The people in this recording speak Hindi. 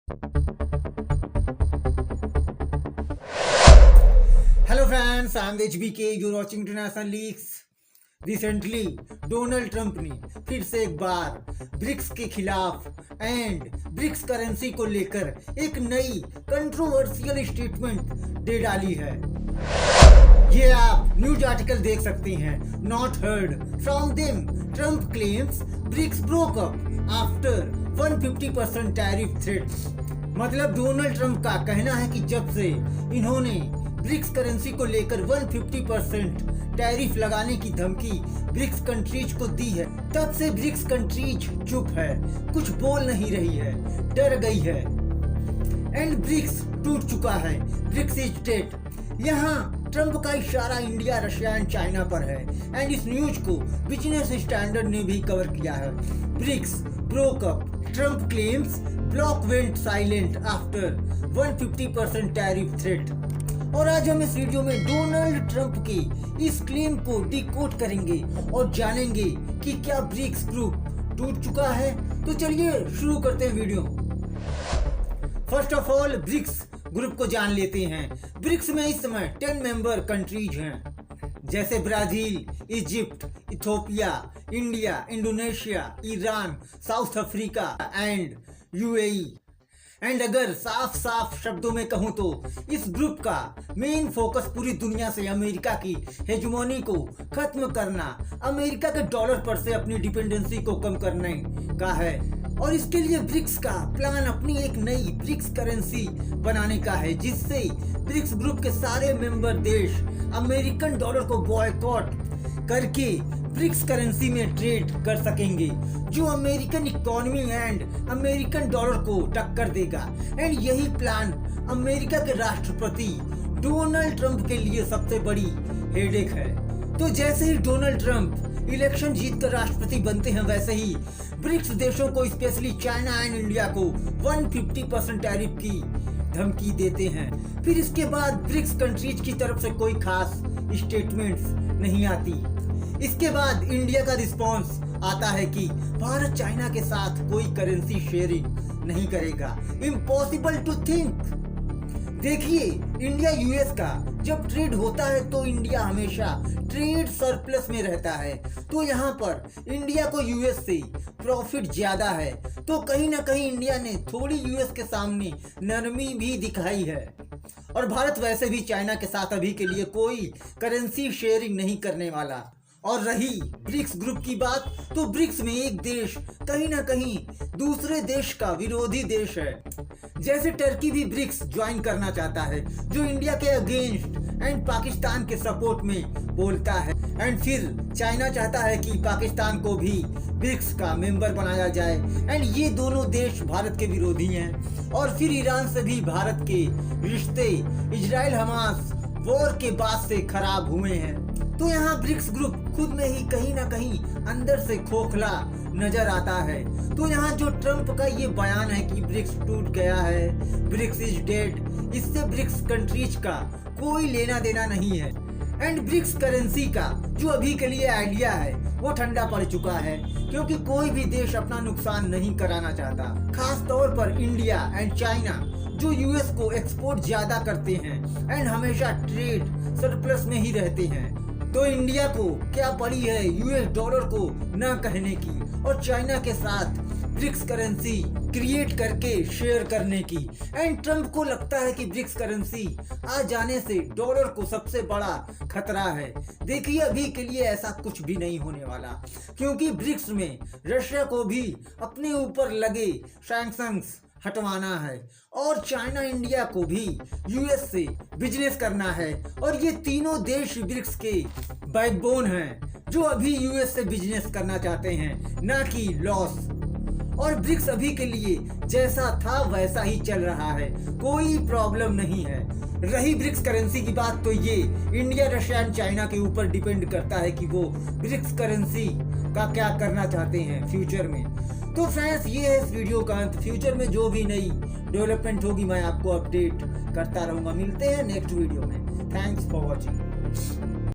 Hello friends, I'm HBK. You're watching International Leaks. Recently Donald Trump ने फिर से एक बार ब्रिक्स के खिलाफ एंड ब्रिक्स करेंसी को लेकर एक नई कंट्रोवर्शियल स्टेटमेंट दे डाली है। ये आप न्यूज आर्टिकल देख सकते हैं। Not heard from them, Trump claims BRICS broke up after 150% tariff threats. मतलब डोनाल्ड ट्रंप का कहना है कि जब से इन्होंने ब्रिक्स करेंसी को लेकर 150% टैरिफ लगाने की धमकी ब्रिक्स कंट्रीज को दी है, तब से ब्रिक्स कंट्रीज चुप है, कुछ बोल नहीं रही है, डर गई है। एंड ब्रिक्स टूट चुका है, ब्रिक्स इज डेड। यहाँ ट्रंप का इशारा इंडिया, रशिया एंड चाइना पर है। एंड इस न्यूज को बिजनेस स्टैंडर्ड ने भी कवर किया है। BRICS broke up, Trump claims bloc went silent after 150% tariff threat. और आज हम इस वीडियो में डोनाल्ड ट्रंप के इस क्लेम को डिकोड करेंगे और जानेंगे कि क्या ब्रिक्स ग्रुप टूट चुका है। तो चलिए शुरू करते हैं video. First of all BRICS group को जान लेते हैं। ब्रिक्स में इस समय 10 मेंबर कंट्रीज हैं, जैसे Brazil, Egypt, Ethiopia, India, Indonesia, Iran, south Africa and UAE. And अगर साफ साफ शब्दों में कहूं तो इस ग्रुप का मेन फोकस पूरी दुनिया से अमेरिका की हेजमोनी को खत्म करना, अमेरिका के डॉलर पर से अपनी डिपेंडेंसी को कम करने का है। और इसके लिए ब्रिक्स का प्लान अपनी एक नई ब्रिक्स करेंसी बनाने का है, जिससे ब्रिक्स ग्रुप के सारे मेंबर देश अमेरिकन डॉलर को बॉयकॉट करके ब्रिक्स करेंसी में ट्रेड कर सकेंगे, जो American economy and American dollar को टक्कर देगा। एंड यही प्लान अमेरिका के राष्ट्रपति डोनाल्ड ट्रंप के लिए सबसे बड़ी हेडेक है। तो जैसे ही डोनाल्ड ट्रंप इलेक्शन जीतकर राष्ट्रपति बनते हैं, वैसे ही ब्रिक्स देशों को, स्पेशली चाइना एंड इंडिया को 150% टैरिफ की धमकी देते हैं। फिर इसके बाद ब्रिक्स कंट्रीज की तरफ से कोई खास स्टेटमेंट्स नहीं आती। इसके बाद इंडिया का रिस्पॉन्स आता है कि भारत चाइना के साथ कोई करेंसी शेयरिंग नहीं करेगा। Impossible to think. देखिए, इंडिया यूएस का जब ट्रेड होता है तो इंडिया हमेशा ट्रेड सरप्लस में रहता है। तो यहाँ पर इंडिया को यूएस से प्रॉफिट ज्यादा है, तो कहीं ना कहीं इंडिया ने थोड़ी यूएस के सामने नरमी भी दिखाई है। और भारत वैसे भी चाइना के साथ अभी के लिए कोई करेंसी शेयरिंग नहीं करने वाला। और रही ब्रिक्स ग्रुप की बात, तो ब्रिक्स में एक देश कहीं ना कहीं दूसरे देश का विरोधी देश है। जैसे टर्की भी ब्रिक्स ज्वाइन करना चाहता है, जो इंडिया के अगेंस्ट एंड पाकिस्तान के सपोर्ट में बोलता है। एंड फिर चाइना चाहता है कि पाकिस्तान को भी ब्रिक्स का मेंबर बनाया जाए। एंड ये दोनों देश भारत के विरोधी हैं। और फिर ईरान से भी भारत के रिश्ते इजराइल हमास वॉर के बाद से खराब हुए हैं। तो यहाँ ब्रिक्स ग्रुप खुद में ही कहीं ना कहीं अंदर से खोखला नजर आता है। तो यहाँ जो ट्रंप का ये बयान है कि ब्रिक्स टूट गया है, ब्रिक्स इज डेड, इससे ब्रिक्स कंट्रीज का कोई लेना देना नहीं है। एंड ब्रिक्स करेंसी का जो अभी के लिए आइडिया है वो ठंडा पड़ चुका है, क्योंकि कोई भी देश अपना नुकसान नहीं कराना चाहता। खास तौर पर इंडिया एंड चाइना, जो यूएस को एक्सपोर्ट ज्यादा करते हैं एंड हमेशा ट्रेड सरप्लस में ही रहते हैं। तो इंडिया को क्या पड़ी है यूएस डॉलर को न कहने की और चाइना के साथ ब्रिक्स करेंसी क्रिएट करके शेयर करने की। एंड ट्रंप को लगता है कि ब्रिक्स करेंसी आ जाने से डॉलर को सबसे बड़ा खतरा है। देखिए, अभी के लिए ऐसा कुछ भी नहीं होने वाला, क्योंकि ब्रिक्स में रशिया को भी अपने ऊपर लगे सैंक्शंस हटवाना है और चाइना इंडिया को भी यूएस से बिजनेस करना है। और ये तीनों देश ब्रिक्स के बैकबोन हैं, जो अभी यूएस से बिजनेस करना चाहते हैं, ना कि लॉस। और ब्रिक्स अभी के लिए जैसा था वैसा ही चल रहा है, कोई प्रॉब्लम नहीं है। रही ब्रिक्स करेंसी की बात, तो ये इंडिया, रशिया एंड चाइना के ऊपर डिपेंड करता है कि वो ब्रिक्स करेंसी का क्या करना चाहते हैं फ्यूचर में। तो फ्रेंड्स, ये है इस वीडियो का अंत। फ्यूचर में जो भी नई डेवलपमेंट होगी मैं आपको अपडेट करता रहूंगा। मिलते हैं नेक्स्ट वीडियो में। Thanks for watching.